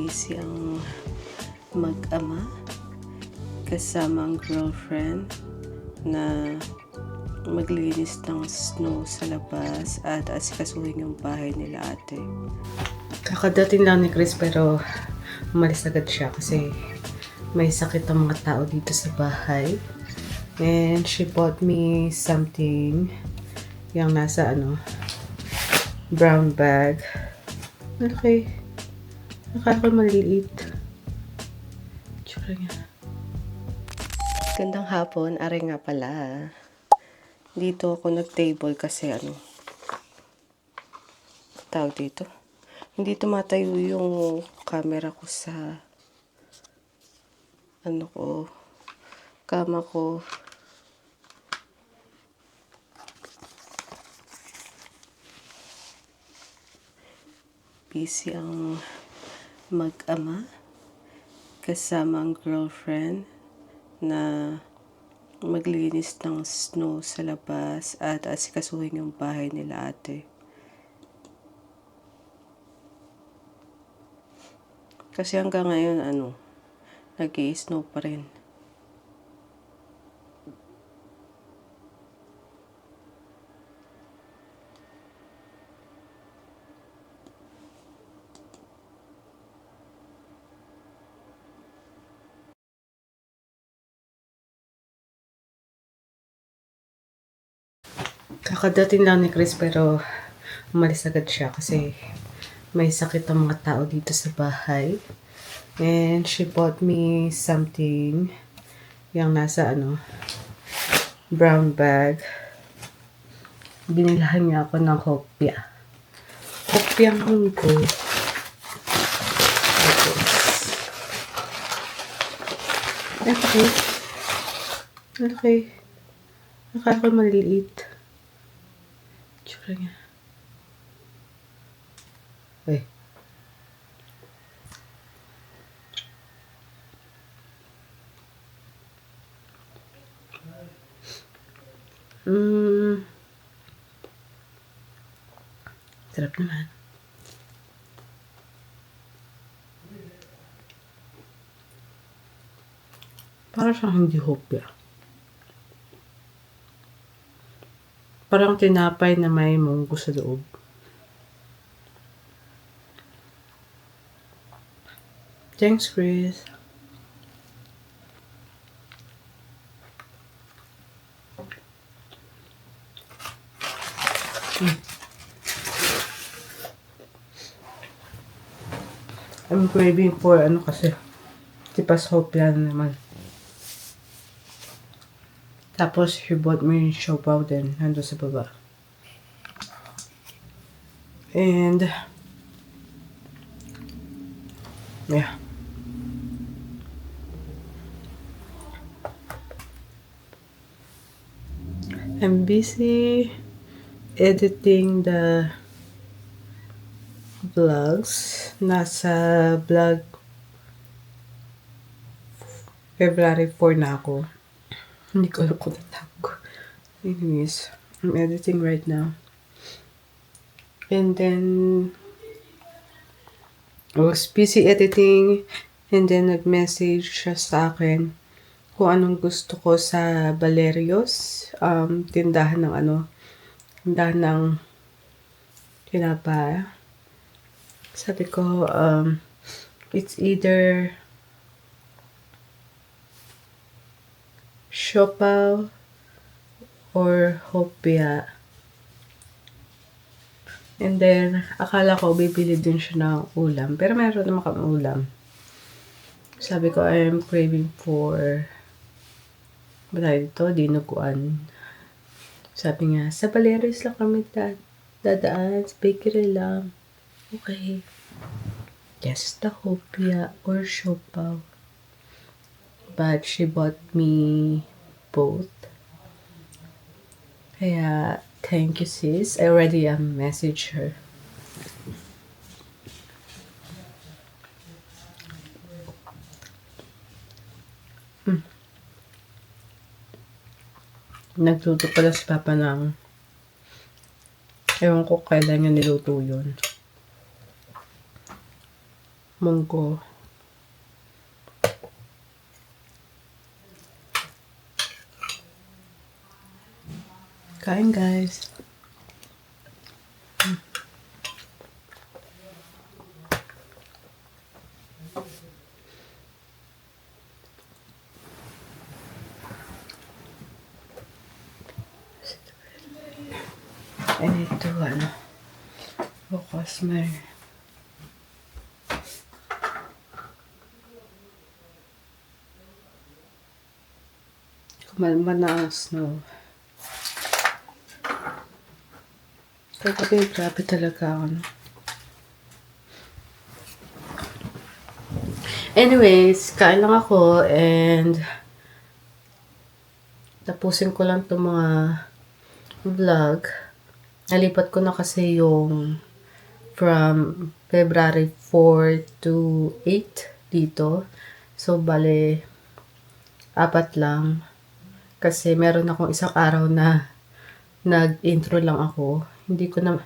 busy ang mag-ama kasama ang girlfriend na maglinis ng snow sa labas at asikasuhin yung bahay nila ate. Kakadating lang ni Chris pero umalis agad siya kasi may sakit ang mga tao dito sa bahay. And she bought me something yung nasa brown bag. Okay. Akala ko maliliit. Tsura niya. Gandang hapon. Are nga pala. Dito ako nag-table kasi tawag dito. Hindi tumatayo yung camera ko sa kama ko. Busy ang mag-ama kasama ang girlfriend na maglinis ng snow sa labas at asikasuhin yung bahay nila ate. Kasi hanggang ngayon nag-i-snow pa rin. Kakadating lang ni Chris pero umalis agad siya kasi may sakit ang mga tao dito sa bahay. And she bought me something yung nasa brown bag. Binilahan niya ako ng hopya. Hopya ang ko. Okay. Akala ko maliliit. Tsura niya. Ay. Sarap naman. Para siyang hindi hopya. Parang tinapay na may munggo sa loob. Thanks, Chris. I'm craving for kasi tipas hopya na naman. Tapos, she bought me siopaw din. Nandun sa baba. And, yeah. I'm busy editing the vlogs. Nasa vlog February 4 na ako. Hindi ko alam kung natapos ko. Anyways, I'm editing right now. And then, I was busy editing. And then, nag-message siya sa akin kung anong gusto ko sa Valerio's. Tindahan ng tinapay. Sabi ko, it's either siopaw or hopya. And then, akala ko bibili din siya ng ulam. Pero meron naman kami ulam. Sabi ko, I'm craving for dinuguan. Sabi niya, sa Valerio's lang kami dadaan. Sa bakery lang. Okay. Yes, the hopya or siopaw. But she bought me both. Kaya, thank you sis. I already messaged her. Nagluto pala si Papa ng ewan ko kailan niya niluto yun. munggo. Kain guys. Ito bukas may kumalma na ang snow. Kagabi, grabe talaga Anyways, kain lang ako and tapusin ko lang itong mga vlog. Nalipat ko na kasi yung from February 4 to 8 dito. So, bale, 4 lang. Kasi meron akong isang araw na nag-intro lang ako. Hindi ko na,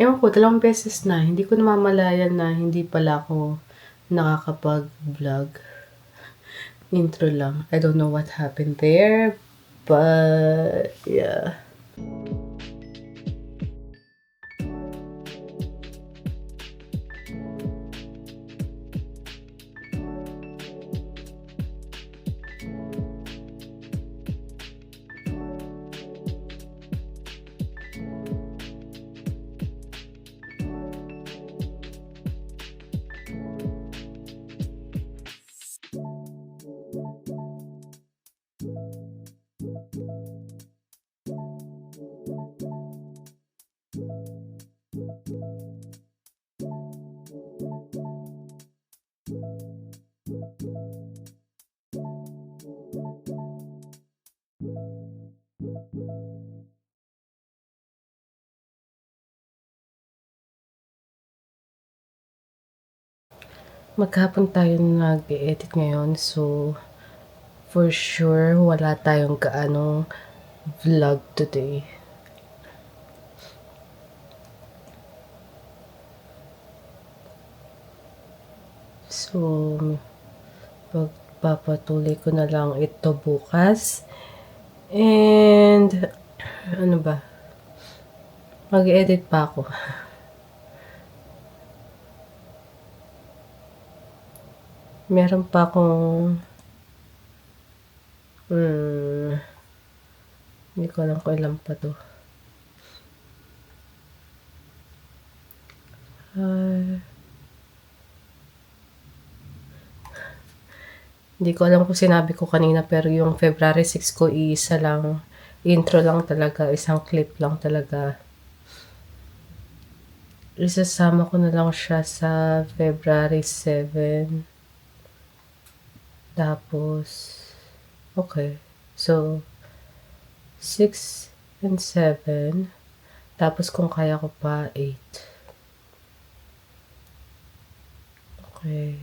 ewan ko, 2 beses na. Hindi ko namamalayan na hindi pala ako nakakapag-vlog. Intro lang. I don't know what happened there. But, yeah. Maghapon tayo nag-edit ngayon, so for sure wala tayong kaanong vlog today. So, pagpapatuloy ko na lang ito bukas. And, ano ba? Mag-edit pa ako. Meron pa akong hindi ko alam kung ilan pa to. Hindi ko alam kung sinabi ko kanina, pero yung February 6 ko isa lang. Intro lang talaga. Isang clip lang talaga. Isasama ko na lang siya sa February 7. Tapos, okay. So, 6 and 7. Tapos kung kaya ko pa, 8. Okay.